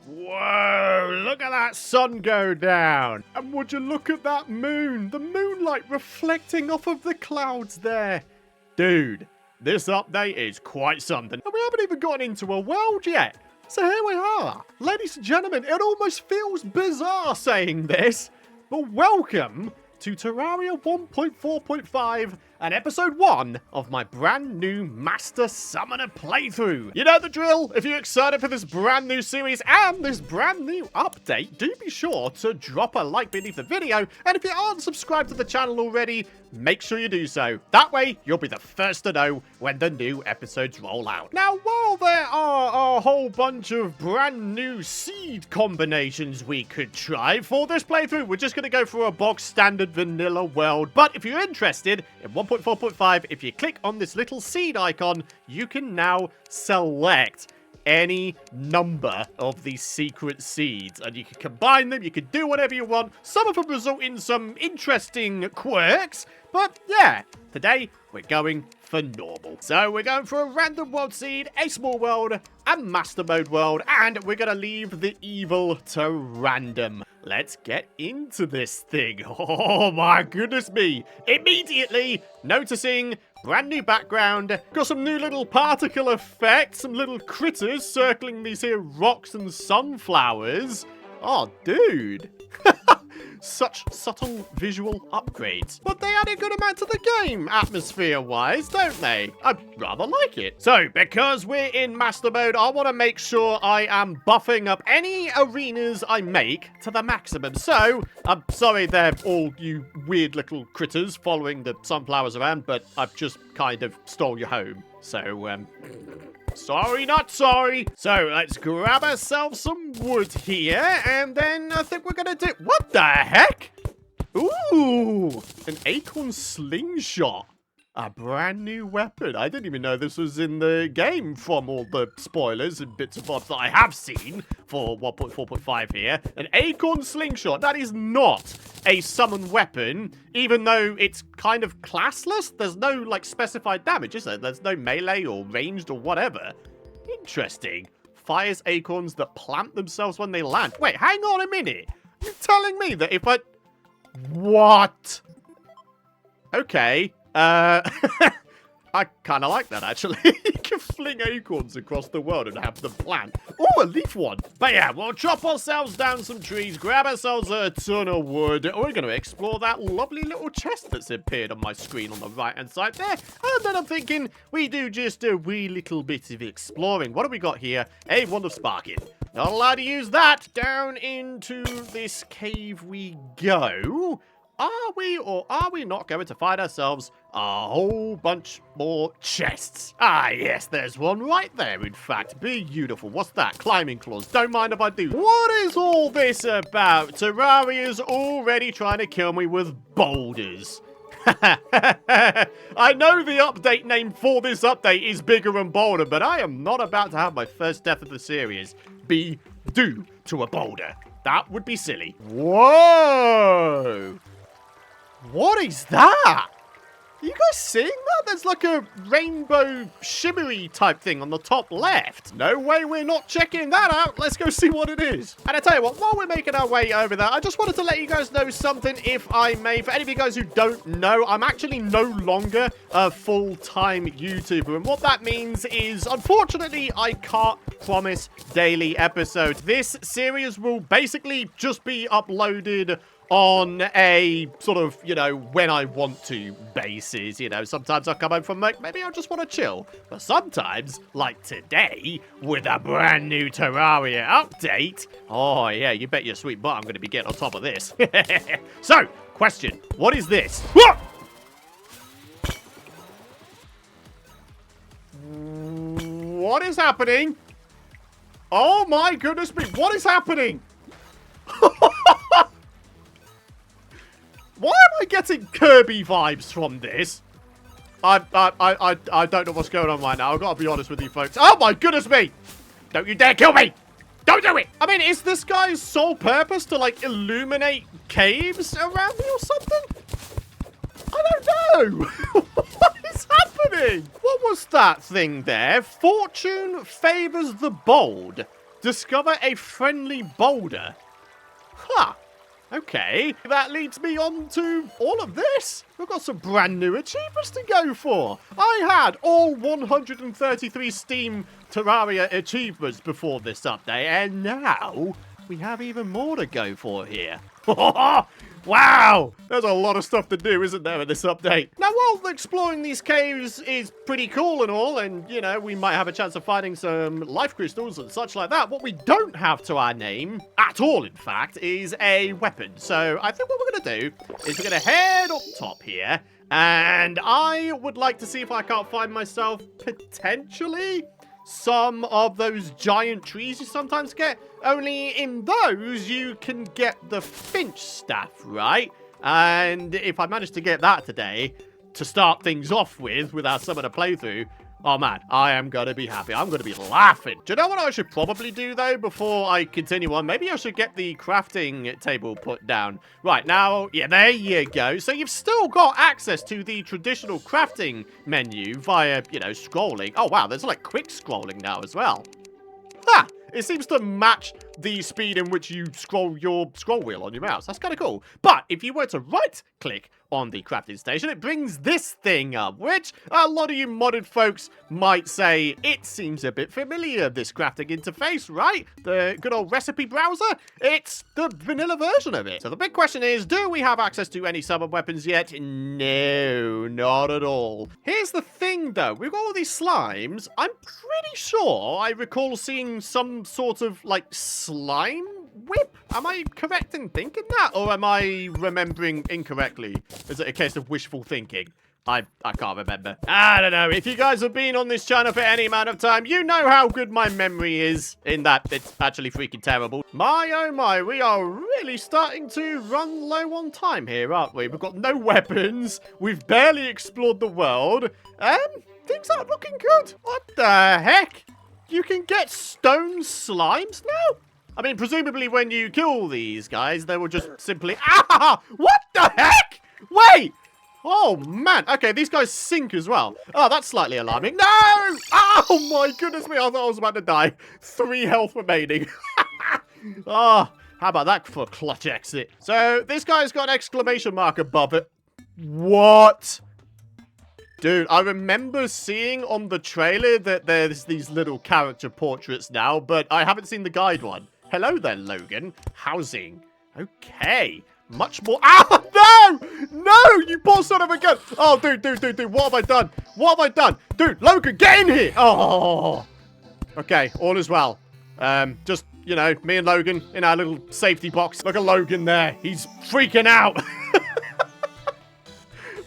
Whoa, look at that sun go down. And would you look at that moon? The moonlight reflecting off of the clouds there. Dude, this update is quite something. And we haven't even gotten into a world yet. So here we are. Ladies and gentlemen, it almost feels bizarre saying this, but welcome to Terraria 1.4.5 and episode 1 of my brand new Master Summoner playthrough. You know the drill. If you're excited for this brand new series and this brand new update, do be sure to drop a like beneath the video. And if you aren't subscribed to the channel already, make sure you do so. That way, you'll be the first to know when the new episodes roll out. Now, while there are a whole bunch of brand new seed combinations we could try for this playthrough, we're just going to go for a box standard vanilla world. But if you're interested in 1.4.5, if you click on this little seed icon, you can now select any number of these secret seeds, and you can combine them, you can do whatever you want. Some of them result in some interesting quirks, but yeah, today we're going for normal. So we're going for a random world seed, a small world, a master mode world, and we're gonna leave the evil to random. Let's get into this thing. Oh my goodness me. Immediately noticing brand new background. Got some new little particle effects, some little critters circling these here rocks and sunflowers. Oh, dude. Such subtle visual upgrades. But they add a good amount to the game, atmosphere-wise, don't they? I rather like it. So, because we're in master mode, I want to make sure I am buffing up any arenas I make to the maximum. So, I'm sorry they're all you weird little critters following the sunflowers around, but I've just kind of stole your home. So, sorry, not sorry. So, let's grab ourselves some wood here, and then I think we're gonna do... What the heck? Ooh, an acorn slingshot. A brand new weapon. I didn't even know this was in the game from all the spoilers and bits and bobs that I have seen for 1.4.5 here. An acorn slingshot. That is not a summon weapon, even though it's kind of classless. There's no, like, specified damage, is there? There's no melee or ranged or whatever. Interesting. Fires acorns that plant themselves when they land. Wait, hang on a minute. You're telling me that if I... What? Okay. I kind of like that, actually. You can fling acorns across the world and have them plant. Oh, a leaf one. But yeah, we'll chop ourselves down some trees, grab ourselves a ton of wood. We're going to explore that lovely little chest that's appeared on my screen on the right-hand side there. And then I'm thinking we do just a wee little bit of exploring. What have we got here? A wand of sparking. Not allowed to use that. Down into this cave we go. Are we or are we not going to find ourselves a whole bunch more chests? Ah, yes, there's one right there, in fact. Beautiful. What's that? Climbing claws. Don't mind if I do. What is all this about? Terraria's already trying to kill me with boulders. I know the update name for this update is Bigger and Boulder, but I am not about to have my first death of the series be due to a boulder. That would be silly. Whoa! What is that? Are you guys seeing that? There's like a rainbow shimmery type thing on the top left. No way we're not checking that out. Let's go see what it is. And I tell you what, while we're making our way over there, I just wanted to let you guys know something, if I may. For any of you guys who don't know, I'm actually no longer a full-time YouTuber. And what that means is, unfortunately, I can't promise daily episodes. This series will basically just be uploaded on a sort of, you know, when I want to basis. You know, sometimes I'll come home from work, maybe I just want to chill. But sometimes, like today, with a brand new Terraria update, oh yeah, you bet your sweet butt I'm going to be getting on top of this. So, question, what is this? What is happening? Oh my goodness me, what is happening? Why am I getting Kirby vibes from this? I don't know what's going on right now. I've got to be honest with you folks. Oh my goodness me! Don't you dare kill me! Don't do it! I mean, is this guy's sole purpose to, like, illuminate caves around me or something? I don't know! What is happening? What was that thing there? Fortune favors the bold. Discover a friendly boulder. Huh. Okay, that leads me on to all of this. We've got some brand new achievements to go for. I had all 133 Steam Terraria achievements before this update, and now we have even more to go for here. Wow! There's a lot of stuff to do, isn't there, in this update? Now, while exploring these caves is pretty cool and all, and, you know, we might have a chance of finding some life crystals and such like that, what we don't have to our name, at all, in fact, is a weapon. So I think what we're going to do is we're going to head up top here, and I would like to see if I can't find myself, potentially, some of those giant trees you sometimes get. Only in those, you can get the finch staff, right? And if I manage to get that today, to start things off with our summoner playthrough, oh man, I am going to be happy. I'm going to be laughing. Do you know what I should probably do, though, before I continue on? Maybe I should get the crafting table put down. Right, now, yeah, there you go. So you've still got access to the traditional crafting menu via, you know, scrolling. Oh, wow, there's like quick scrolling now as well. Ha! It seems to match the speed in which you scroll your scroll wheel on your mouse. That's kind of cool. But if you were to right-click on the crafting station, it brings this thing up, which a lot of you modded folks might say, it seems a bit familiar, this crafting interface, right? The good old recipe browser? It's the vanilla version of it. So the big question is, do we have access to any summon weapons yet? No, not at all. Here's the thing, though. We've got all these slimes. I'm pretty sure I recall seeing some sort of, like, slime whip? Am I correct in thinking that? Or am I remembering incorrectly? Is it a case of wishful thinking? I can't remember. I don't know. If you guys have been on this channel for any amount of time, you know how good my memory is, in that it's actually freaking terrible. My, oh my, we are really starting to run low on time here, aren't we? We've got no weapons. We've barely explored the world. Things aren't looking good. What the heck? You can get stone slimes now? I mean, presumably when you kill these guys, they will just simply... Ah! What the heck? Wait! Oh, man. Okay, these guys sink as well. Oh, that's slightly alarming. No! Oh, my goodness me. I thought I was about to die. 3 health remaining. Oh, how about that for a clutch exit? So, this guy's got an exclamation mark above it. What? Dude, I remember seeing on the trailer that there's these little character portraits now, but I haven't seen the guide one. Hello there, Logan. Housing. Okay. Much more. Ah, no! No, you poor son of a gun. Oh, dude. What have I done? What have I done? Dude, Logan, get in here. Oh. Okay, all is well. Just, you know, me and Logan in our little safety box. Look at Logan there. He's freaking out.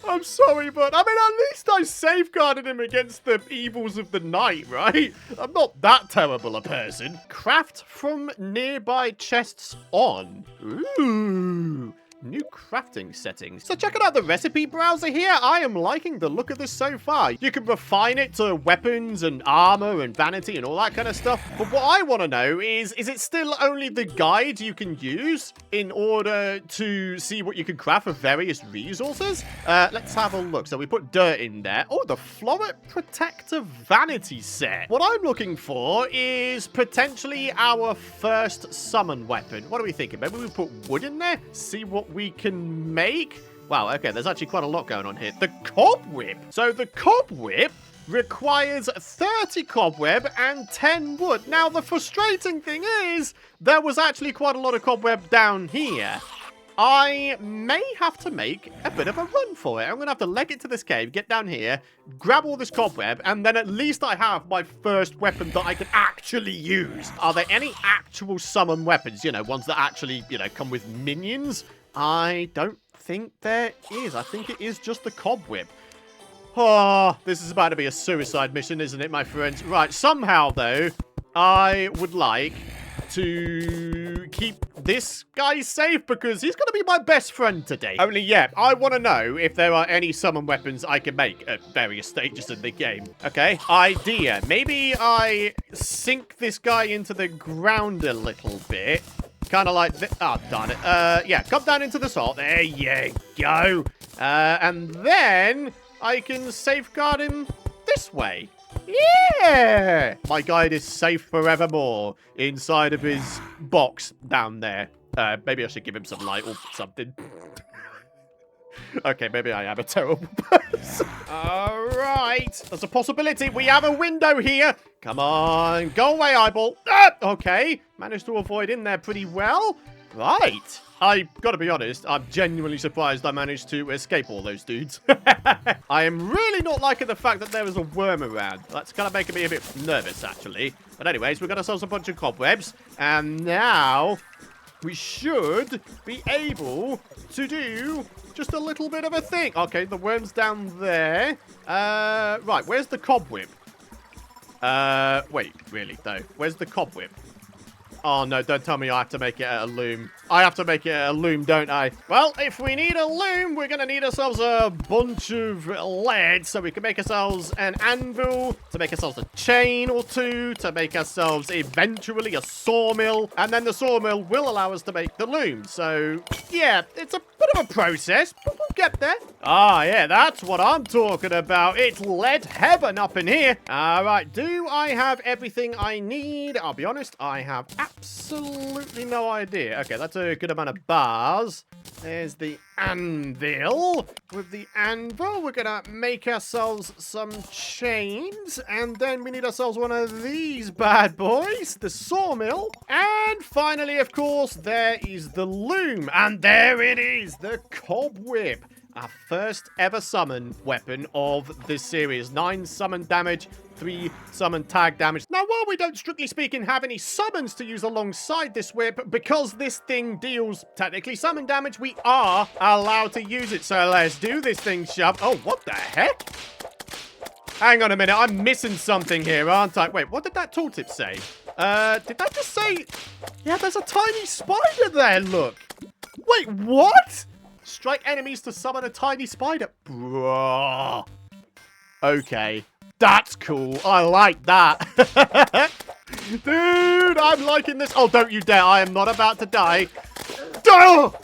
I'm sorry, but I mean, at least I safeguarded him against the evils of the night, right? I'm not that terrible a person. Craft from nearby chests on. Ooh. New crafting settings. So checking out the recipe browser here, I am liking the look of this so far. You can refine it to weapons and armor and vanity and all that kind of stuff. But what I want to know is it still only the guide you can use in order to see what you can craft with various resources? Let's have a look. So we put dirt in there. Oh, the Floret Protector Vanity set. What I'm looking for is potentially our first summon weapon. What are we thinking? Maybe we put wood in there? See what we can make. Wow, okay, there's actually quite a lot going on here. The cobweb. So the cobweb requires 30 cobweb and 10 wood. Now, the frustrating thing is there was actually quite a lot of cobweb down here. I may have to make a bit of a run for it. I'm going to have to leg it to this cave, get down here, grab all this cobweb, and then at least I have my first weapon that I can actually use. Are there any actual summon weapons? You know, ones that actually, you know, come with minions? I don't think there is. I think it is just the cobweb. Oh, this is about to be a suicide mission, isn't it, my friends? Right, somehow, though, I would like to keep this guy safe because he's going to be my best friend today. Only, yeah, I want to know if there are any summon weapons I can make at various stages in the game. Okay, idea. Maybe I sink this guy into the ground a little bit. Kind of like this. Oh, darn it. Yeah, come down into the salt. There you go. And then I can safeguard him this way. Yeah! My guide is safe forevermore inside of his box down there. Maybe I should give him some light or something. Okay, maybe I am a terrible person. All right. There's a possibility. We have a window here. Come on. Go away, eyeball. Ah, okay. Managed to avoid in there pretty well. Right. I gotta be honest, I'm genuinely surprised I managed to escape all those dudes. I am really not liking the fact that there is a worm around. That's kind of making me a bit nervous, actually. But anyways, we've got ourselves a bunch of cobwebs. And now we should be able to do just a little bit of a thing. Okay, the worm's down there. Right, where's the cobweb? Wait, really, though. Where's the cobweb? Oh, no, don't tell me I have to make it a loom. I have to make it a loom, don't I? Well, if we need a loom, we're going to need ourselves a bunch of lead so we can make ourselves an anvil, to make ourselves a chain or two, to make ourselves eventually a sawmill, and then the sawmill will allow us to make the loom. So, yeah, it's a bit of a process, but we'll get there. Ah, yeah, that's what I'm talking about. It's lead heaven up in here. All right, do I have everything I need? I'll be honest, I have absolutely no idea. Okay, that's a good amount of bars. There's the anvil. With the anvil, we're gonna make ourselves some chains, and then we need ourselves one of these bad boys, the sawmill. And finally, of course, there is the loom, and there it is, the cobweb. Our first ever summon weapon of this series. 9 summon damage, 3 summon tag damage. Now, while we don't, strictly speaking, have any summons to use alongside this whip, because this thing deals technically summon damage, we are allowed to use it. So let's do this thing, shove. Oh, what the heck? Hang on a minute. I'm missing something here, aren't I? Wait, what did that tooltip say? Did that just say... Yeah, there's a tiny spider there, look. Wait, what? Strike enemies to summon a tiny spider. Bruh. Okay. That's cool. I like that. Dude, I'm liking this. Oh, don't you dare. I am not about to die. Oh!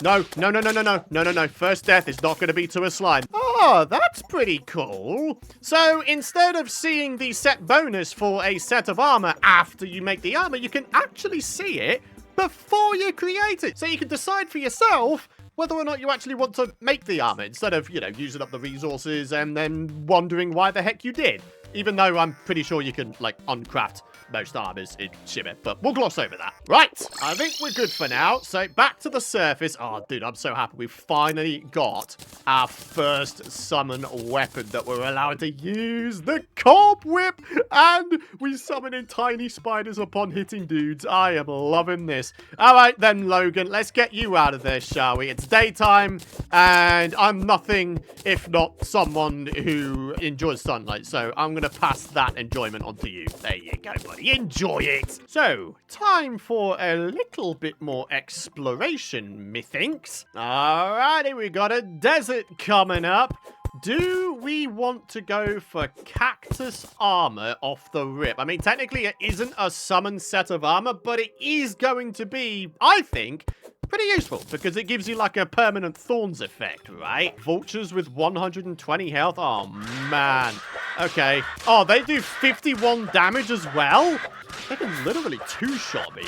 No, no, no, no, no, no. No, no, no. First death is not going to be to a slime. Oh, that's pretty cool. So, instead of seeing the set bonus for a set of armor after you make the armor, you can actually see it before you create it. So you can decide for yourself whether or not you actually want to make the armor, instead of, you know, using up the resources and then wondering why the heck you did. Even though I'm pretty sure you can, like, uncraft most armors in Shimmer, but we'll gloss over that. Right, I think we're good for now. So back to the surface. Oh, dude, I'm so happy we finally got our first summon weapon that we're allowed to use, the cobweb, and we summon in tiny spiders upon hitting dudes. I am loving this. All right, then, Logan, let's get you out of there, shall we? It's daytime, and I'm nothing if not someone who enjoys sunlight, so I'm going to pass that enjoyment on to you. There you go, buddy. Enjoy it. So, time for a little bit more exploration, methinks. Alrighty, we got a desert coming up. Do we want to go for cactus armor off the rip? I mean, technically it isn't a summon set of armor, but it is going to be, I think, pretty useful, because it gives you like a permanent thorns effect, right? Vultures with 120 health. Oh, man. Okay. Oh, they do 51 damage as well? They can literally two-shot me.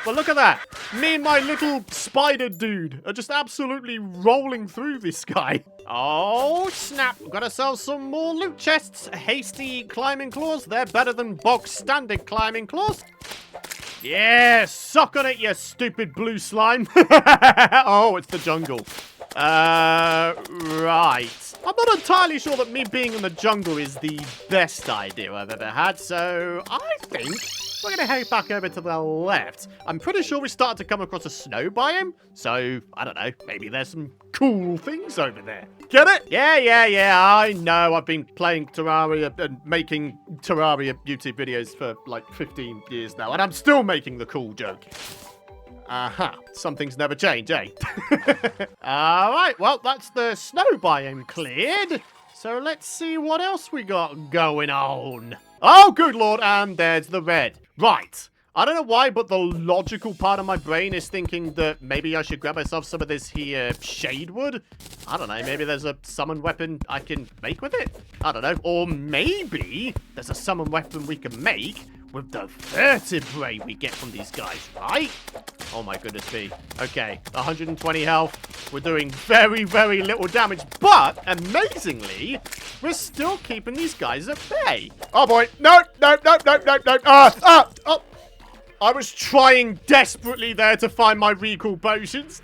But look at that. Me and my little spider dude are just absolutely rolling through this guy. Oh, snap. We've got ourselves some more loot chests. Hasty climbing claws. They're better than bog standard climbing claws. Yeah, suck on it, you stupid blue slime. Oh, it's the jungle. Right. I'm not entirely sure that me being in the jungle is the best idea I've ever had, so I think we're going to head back over to the left. I'm pretty sure we started to come across a snow biome, so, I don't know, maybe there's some cool things over there. Get it? Yeah, I know. I've been playing Terraria and making Terraria YouTube videos for like 15 years now, and I'm still making the cool joke. Aha, some things never change, eh? Alright, well, that's the snow biome cleared. So let's see what else we got going on. Oh, good lord, and there's the red. Right, I don't know why, but the logical part of my brain is thinking that maybe I should grab myself some of this here shade wood. I don't know, maybe there's a summon weapon I can make with it? I don't know. Or maybe there's a summon weapon we can make with the vertebrae we get from these guys, right? Oh my goodness me. Okay, 120 health. We're doing very, very little damage, but amazingly, we're still keeping these guys at bay. Oh boy. No, no, no, no, no, no. Oh. I was trying desperately there to find my recall potions.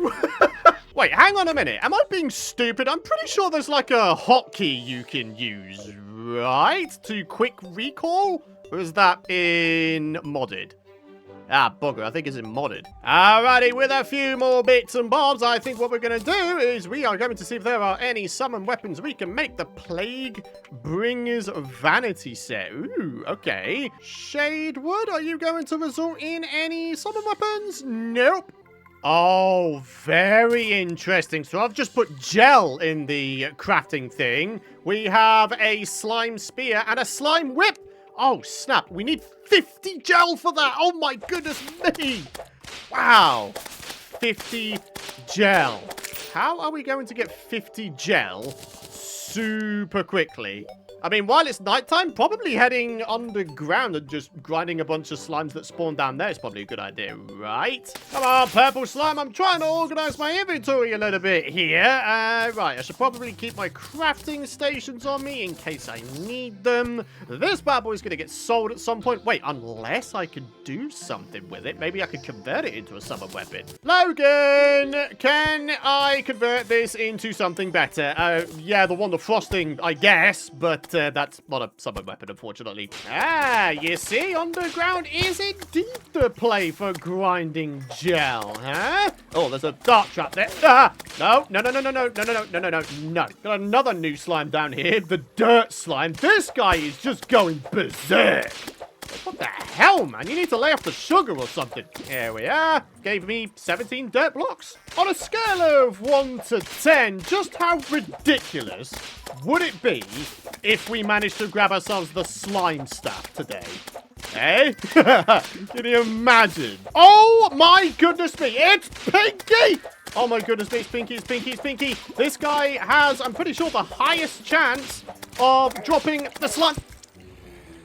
No! Wait, hang on a minute. Am I being stupid? I'm pretty sure there's like a hotkey you can use, right? To quick recall? Or is that in modded? Ah, bugger, I think it's in modded. Alrighty, with a few more bits and bobs, I think what we're going to do is we are going to see if there are any summon weapons we can make the Plague Bringer's Vanity set. Ooh, okay. Shadewood, are you going to result in any summon weapons? Nope. Oh, very interesting. So I've just put gel in the crafting thing. We have a slime spear and a slime whip. Oh, snap. We need 50 gel for that. Oh, my goodness me. Wow. 50 gel. How are we going to get 50 gel super quickly? I mean, while it's nighttime, probably heading underground and just grinding a bunch of slimes that spawn down there is probably a good idea, right? Come on, purple slime. I'm trying to organize my inventory a little bit here. Right, I should probably keep my crafting stations on me in case I need them. This bad boy is going to get sold at some point. Wait, unless I could do something with it. Maybe I could convert it into a summon weapon. Logan, can I convert this into something better? Yeah, the one, the frosting, I guess, but that's not a summon weapon, unfortunately. Ah, you see, underground is indeed the play for grinding gel, huh? Oh, there's a dart trap there. Ah, no, no, no, no, no, no, no, no, no, no, no, no. Got another new slime down here, the dirt slime. This guy is just going berserk. What the hell, man? You need to lay off the sugar or something. Here we are. Gave me 17 dirt blocks. On a scale of 1 to 10, just how ridiculous would it be if we managed to grab ourselves the slime staff today? Eh? Can you imagine? Oh my goodness me, it's Pinky! Oh my goodness me, it's Pinky, it's Pinky, it's Pinky. This guy has, I'm pretty sure, the highest chance of dropping the slime.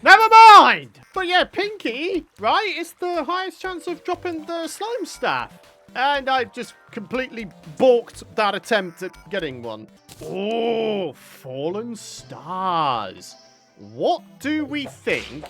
Never mind! But yeah, Pinky, right, it's the highest chance of dropping the slime staff. And I just completely balked that attempt at getting one. Oh, fallen stars. What do we think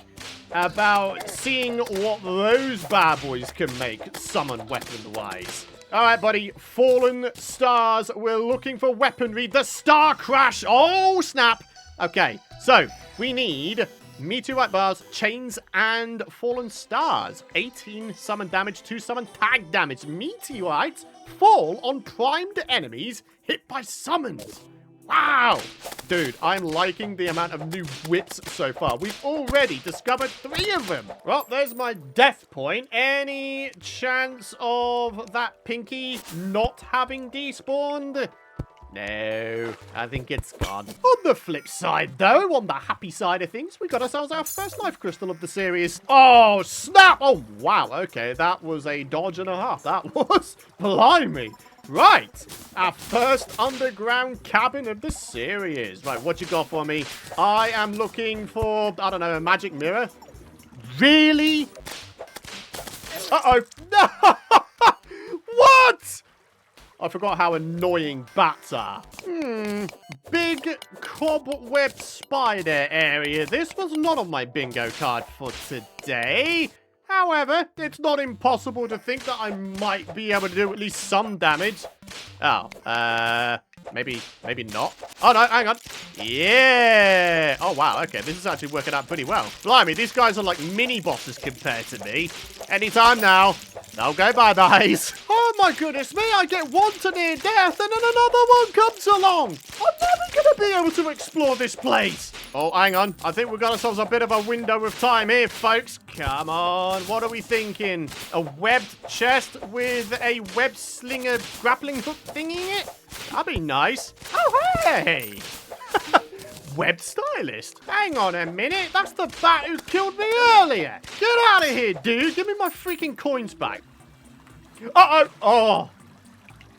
about seeing what those bad boys can make summon weapon-wise? Alright, buddy, fallen stars. We're looking for weaponry. The Star Crash. Oh, snap. Okay, so we need meteorite bars, chains, and fallen stars. 18 summon damage, 2 summon tag damage. Meteorites fall on primed enemies hit by summons. Wow! Dude, I'm liking the amount of new whips so far. We've already discovered 3 of them. Well, there's my death point. Any chance of that Pinky not having despawned? No, I think it's gone. On the flip side, though, on the happy side of things, we got ourselves our first life crystal of the series. Oh, snap! Oh, wow. Okay, that was a dodge and a half. That was blimey. Right, our first underground cabin of the series. Right, what you got for me? I am looking for, I don't know, a magic mirror. Really? Uh-oh. No! What? I forgot how annoying bats are. Big cobweb spider area. This was not on my bingo card for today. However, it's not impossible to think that I might be able to do at least some damage. Oh, maybe not. Oh, no, hang on. Yeah. Oh, wow. Okay, this is actually working out pretty well. Blimey, these guys are like mini-bosses compared to me. Anytime now. They'll go bye-byes. Oh, my goodness me. I get one to near death and then another one comes along. I'm never going to be able to explore this place. Oh, hang on. I think we've got ourselves a bit of a window of time here, folks. Come on. What are we thinking? A webbed chest with a web slinger grappling hook thingy in it? That'd be nice. Oh, hey! web stylist. Hang on a minute. That's the bat who killed me earlier. Get out of here, dude. Give me my freaking coins back. Uh-oh.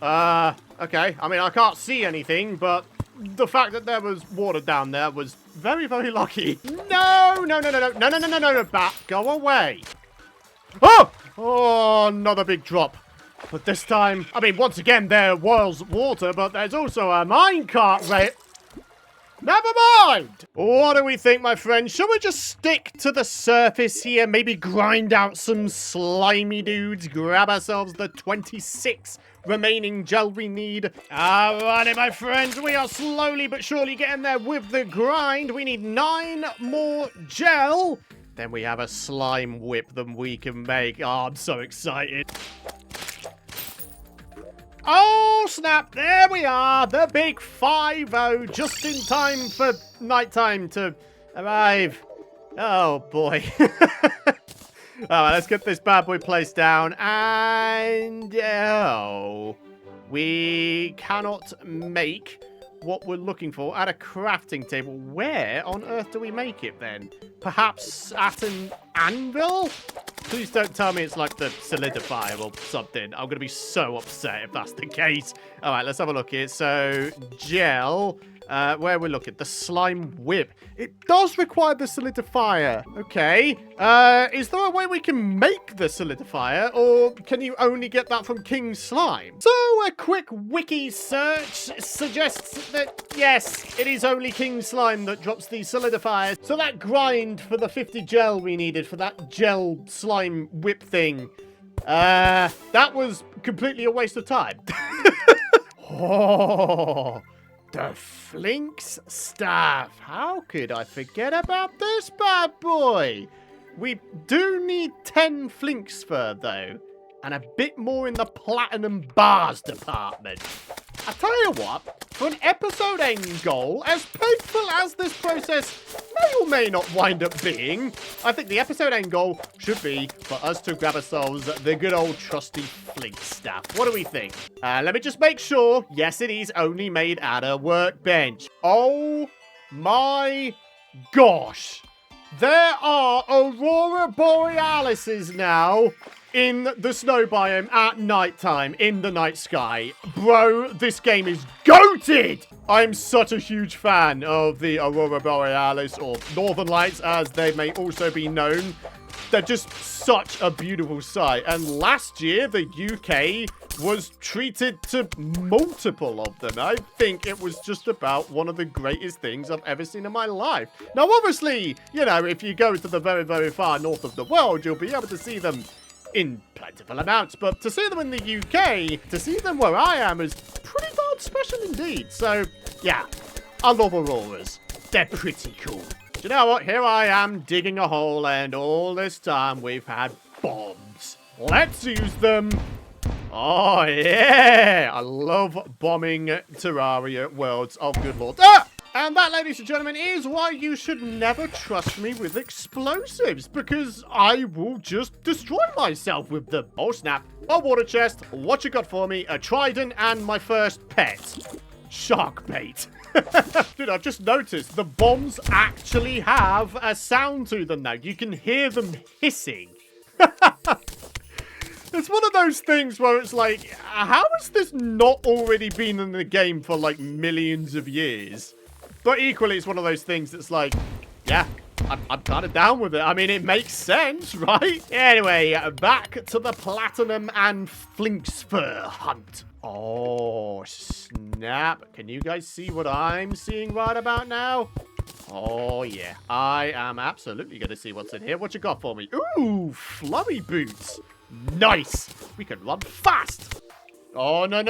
Oh. Okay. I mean, I can't see anything, but the fact that there was water down there was very, very lucky. No, bat. Go away. Oh! Oh, another big drop. But this time, I mean, once again, there was water, but there's also a minecart right. Never mind! What do we think, my friend? Shall we just stick to the surface here? Maybe grind out some slimy dudes, grab ourselves the 26 remaining gel we need. Alrighty, my friends, we are slowly but surely getting there with the grind. We need 9 more gel. Then we have a slime whip that we can make. Oh, I'm so excited. Oh, snap. There we are. The big 5-0. Just in time for nighttime to arrive. Oh, boy. All right, let's get this bad boy placed down. And, oh, we cannot make what we're looking for at a crafting table. Where on earth do we make it, then? Perhaps at an anvil? Please don't tell me it's like the solidifier or something. I'm going to be so upset if that's the case. All right, let's have a look here. So, gel. Where are we looking? The slime whip. It does require the solidifier. Okay. Is there a way we can make the solidifier, or can you only get that from King Slime? So, a quick wiki search suggests that, yes, it is only King Slime that drops the solidifier. So that grind for the 50 gel we needed for that gel slime whip thing, that was completely a waste of time. Oh... The Flinks staff. How could I forget about this bad boy? We do need 10 Flinks fur, though. And a bit more in the platinum bars department. I tell you what, for an episode end goal, as painful as this process may or may not wind up being, I think the episode end goal should be for us to grab ourselves the good old trusty Flink staff. What do we think? Let me just make sure. Yes, it is only made at a workbench. Oh my gosh. There are Aurora Borealises now in the snow biome at nighttime in the night sky. Bro, this game is goated! I'm such a huge fan of the Aurora Borealis, or Northern Lights as they may also be known. They're just such a beautiful sight. And last year, the UK was treated to multiple of them. I think it was just about one of the greatest things I've ever seen in my life. Now, obviously, you know, if you go to the very, very far north of the world, you'll be able to see them in plentiful amounts. But to see them in the UK, to see them where I am is pretty darn special indeed. So, yeah, I love auroras. They're pretty cool. Do you know what? Here I am digging a hole, and all this time we've had bombs. Let's use them. Oh, yeah. I love bombing Terraria worlds of good lord. Ah! And that, ladies and gentlemen, is why you should never trust me with explosives, because I will just destroy myself with them. Oh, snap. A water chest. What you got for me? A trident and my first pet. Shark bait. Dude, I've just noticed the bombs actually have a sound to them now. You can hear them hissing. It's one of those things where it's like, how has this not already been in the game for like millions of years? But equally, it's one of those things that's like, yeah, I'm kind of down with it. I mean, it makes sense, right? Anyway, back to the platinum and Flinks fur hunt. Oh, snap. Can you guys see what I'm seeing right about now? Oh, yeah. I am absolutely going to see what's in here. What you got for me? Ooh, flurry boots. Nice. We can run fast. Oh, no,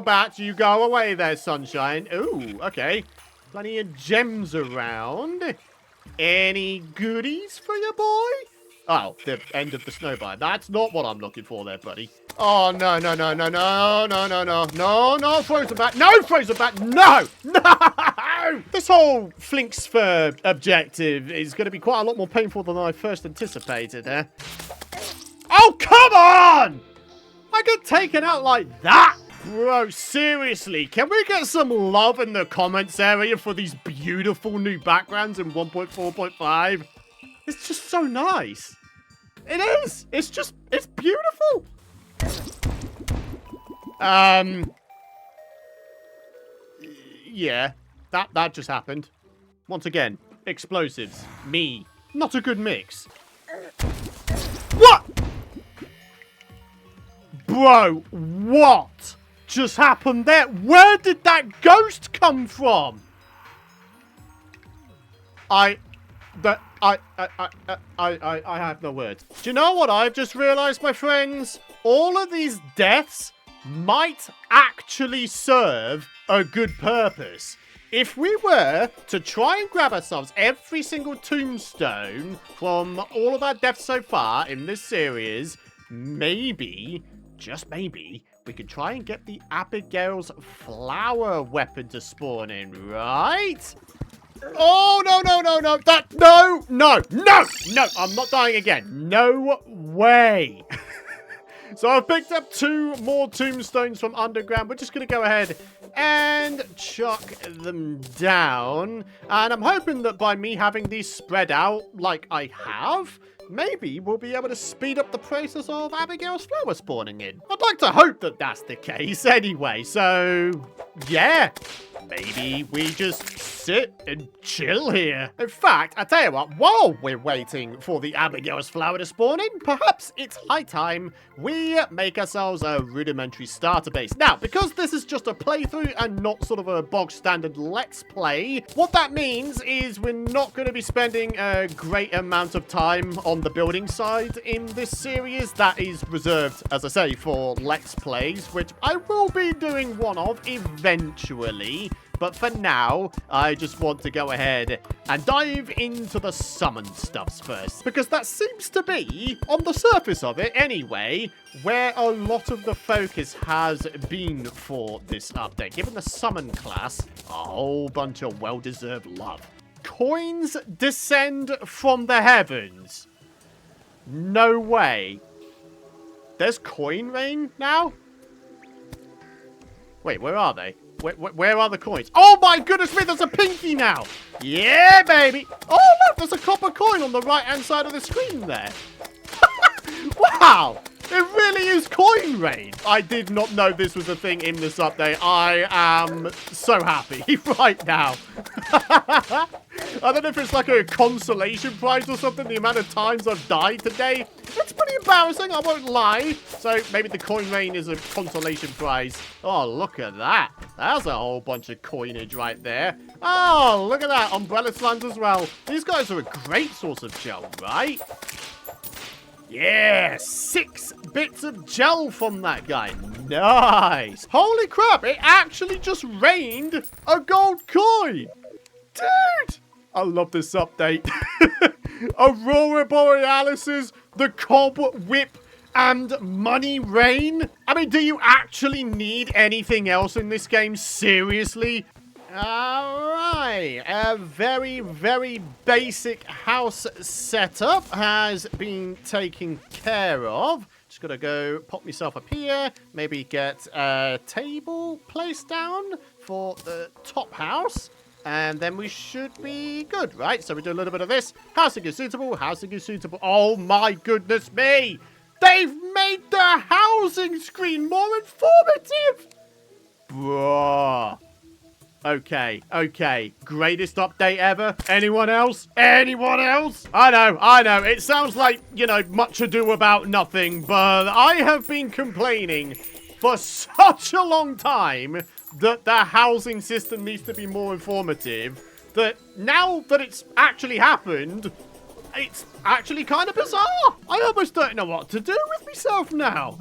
bat. You go away there, sunshine. Ooh, okay. Plenty of gems around. Any goodies for you, boy? Oh, the end of the snow biome. That's not what I'm looking for there, buddy. Oh, no, frozen bat. No, frozen bat. No. This whole Flinks fur objective is going to be quite a lot more painful than I first anticipated, eh? Oh, come on! I got taken out like that. Bro, seriously, can we get some love in the comments area for these beautiful new backgrounds in 1.4.5? It's just so nice. It is. It's beautiful. Yeah, that just happened. Once again, explosives. Me. Not a good mix. What? Bro, what just happened there? Where did that ghost come from? I have no words. Do you know what I've just realized, my friends? All of these deaths might actually serve a good purpose. If we were to try and grab ourselves every single tombstone from all of our deaths so far in this series, maybe, just maybe, we could try and get the Abigail's flower weapon to spawn in, right? Oh, no. No, I'm not dying again. No way. So I've picked up 2 more tombstones from underground. We're just going to go ahead and chuck them down. And I'm hoping that by me having these spread out like I have, maybe we'll be able to speed up the process of Abigail's flower spawning in. I'd like to hope that that's the case anyway. So, yeah. Maybe we just sit and chill here. In fact, I tell you what, while we're waiting for the Abigail's flower to spawn in, perhaps it's high time we make ourselves a rudimentary starter base. Now, because this is just a playthrough and not sort of a bog standard let's play, what that means is we're not going to be spending a great amount of time on the building side in this series. That is reserved, as I say, for let's plays, which I will be doing one of eventually. But for now, I just want to go ahead and dive into the summon stuffs first. Because that seems to be, on the surface of it anyway, where a lot of the focus has been for this update. Given the summon class a whole bunch of well-deserved love. Coins descend from the heavens. No way. There's coin rain now? Wait, where are they? Where are the coins? Oh my goodness me, there's a pinky now. Yeah, baby. Oh, look, there's a copper coin on the right-hand side of the screen there. Wow, it really is coin rain. I did not know this was a thing in this update. I am so happy right now. I don't know if it's like a consolation prize or something, the amount of times I've died today. It's pretty embarrassing, I won't lie. So maybe the coin rain is a consolation prize. Oh, look at that. That's a whole bunch of coinage right there. Oh, look at that. Umbrella slams as well. These guys are a great source of gel, right? Yeah, 6 bits of gel from that guy. Nice. Holy crap, it actually just rained a gold coin. Dude, I love this update. Aurora Borealis's, the Cob Whip, and money rain. I mean, do you actually need anything else in this game? Seriously? Alright, a very, very basic house setup has been taken care of. Just gotta go pop myself up here, maybe get a table placed down for the top house. And then we should be good, right? So we do a little bit of this. Housing is suitable, housing is suitable. Oh my goodness me! They've made the housing screen more informative! Bruh. Okay. Greatest update ever. Anyone else? Anyone else? I know. It sounds like, you know, much ado about nothing, but I have been complaining for such a long time that the housing system needs to be more informative, that now that it's actually happened, it's actually kind of bizarre. I almost don't know what to do with myself now.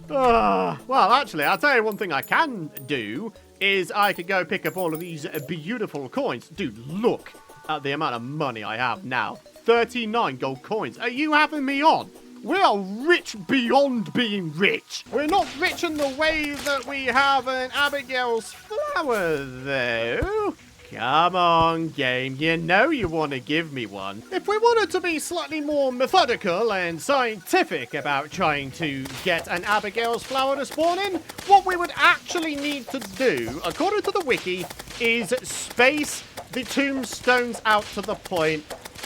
Well, actually, I'll tell you one thing I can do is I could go pick up all of these beautiful coins. Dude, look at the amount of money I have now. 39 gold coins. Are you having me on? We are rich beyond being rich. We're not rich in the way that we have an Abigail's flower, though. Come on, game. You know you want to give me one. If we wanted to be slightly more methodical and scientific about trying to get an Abigail's flower to spawn in, what we would actually need to do, according to the wiki, is space the tombstones out to the point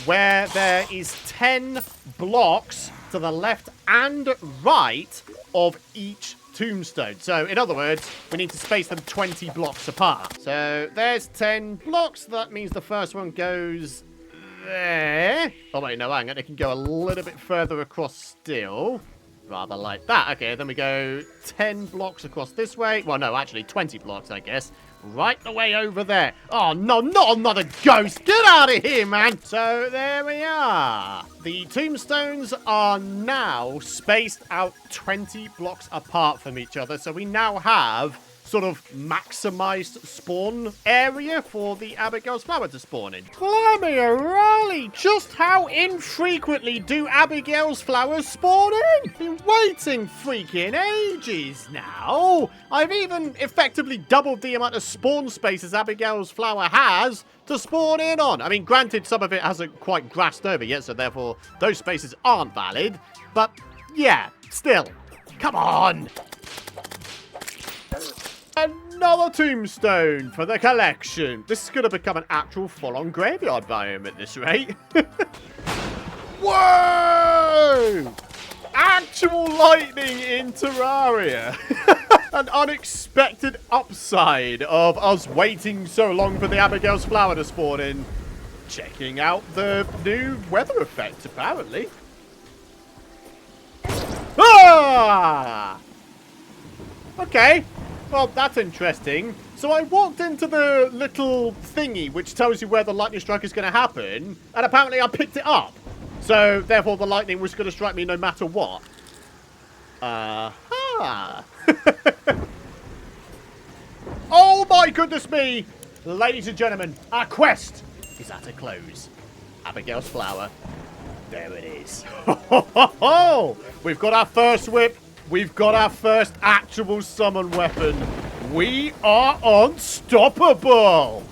where there is 10 blocks to the left and right of each tombstone. So, in other words, we need to space them 20 blocks apart. So, there's 10 blocks. That means the first one goes there. Oh, wait, no, hang on. It can go a little bit further across still. Rather like that. Okay, then we go 10 blocks across this way. Well, no, actually 20 blocks, I guess. Right the way over there. Oh, no, not another ghost. Get out of here, man. So, there we are. The tombstones are now spaced out 20 blocks apart from each other. So, we now have sort of maximized spawn area for the Abigail's flower to spawn in. Blimey O'Reilly, just how infrequently do Abigail's flowers spawn in? Been waiting freaking ages now. I've even effectively doubled the amount of spawn spaces Abigail's flower has to spawn in on. I mean, granted, some of it hasn't quite grassed over yet, so therefore those spaces aren't valid. But yeah, still, come on. Another tombstone for the collection. This is going to become an actual full-on graveyard biome at this rate. Whoa! Actual lightning in Terraria. An unexpected upside of us waiting so long for the Abigail's flower to spawn in. Checking out the new weather effect, apparently. Ah! Okay. Well, that's interesting. So I walked into the little thingy which tells you where the lightning strike is going to happen, and apparently I picked it up. So, therefore, the lightning was going to strike me no matter what. Uh-huh. Oh my goodness me! Ladies and gentlemen, our quest is at a close. Abigail's flower. There it is. We've got our first whip. We've got our first actual summon weapon. We are unstoppable.